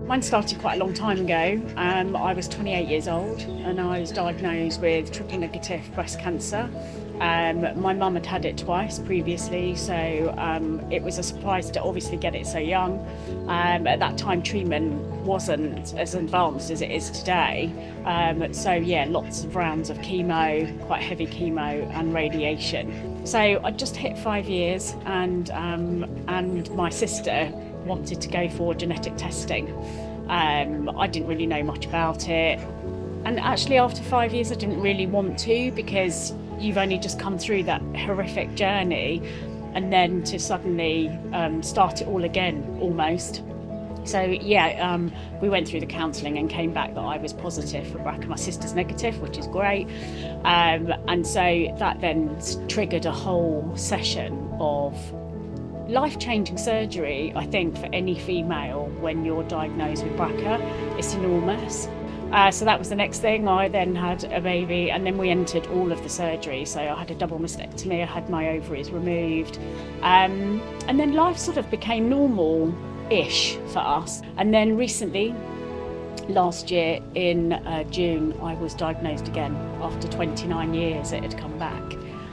Mine started quite a long time ago. I was 28 years old and I was diagnosed with triple negative breast cancer. My mum had had it twice previously, so it was a surprise to obviously get it so young. At that time, treatment wasn't as advanced as it is today. So yeah, lots of rounds of chemo, quite heavy chemo and radiation. So I just hit 5 years, and my sister wanted to go for genetic testing. I didn't really know much about it, and actually after 5 years I didn't really want to, because you've only just come through that horrific journey, and then to suddenly start it all again almost. So yeah, we went through the counselling and came back that I was positive for BRCA. My sister's negative, which is great. And so that then triggered a whole session of life-changing surgery, I think, for any female when you're diagnosed with BRCA. It's enormous. So that was the next thing. I then had a baby, and then we entered all of the surgery. So I had a double mastectomy, I had my ovaries removed, and then life sort of became normal-ish for us. And then recently, last year in June, I was diagnosed again. After 29 years, it had come back.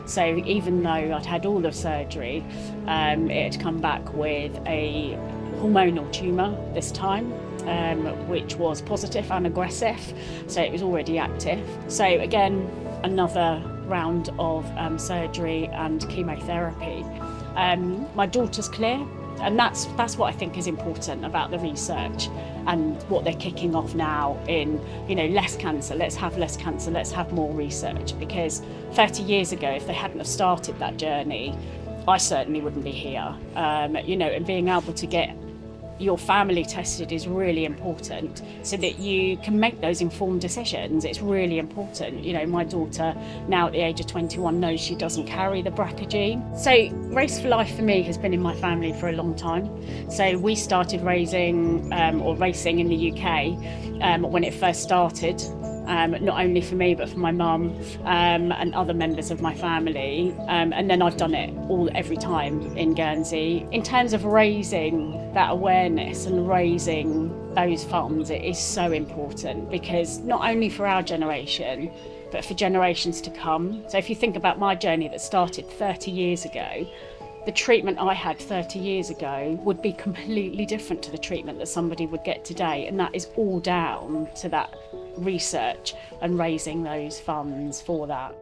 So even though I'd had all the surgery, it had come back with a hormonal tumour this time, which was positive and aggressive, so it was already active. So again, another round of surgery and chemotherapy. My daughter's clear, and that's what I think is important about the research and what they're kicking off now in, less cancer, let's have less cancer, let's have more research. Because 30 years ago, if they hadn't have started that journey, I certainly wouldn't be here. And being able to get your family tested is really important so that you can make those informed decisions. It's really important. My daughter, now at the age of 21, knows she doesn't carry the BRCA gene. So Race for Life for me has been in my family for a long time. So we started racing in the UK when it first started. Not only for me but for my mum and other members of my family, and then I've done it every time in Guernsey. In terms of raising that awareness and raising those funds, it is so important, because not only for our generation but for generations to come. So if you think about my journey that started 30 years ago, the treatment I had 30 years ago would be completely different to the treatment that somebody would get today, and that is all down to that research and raising those funds for that.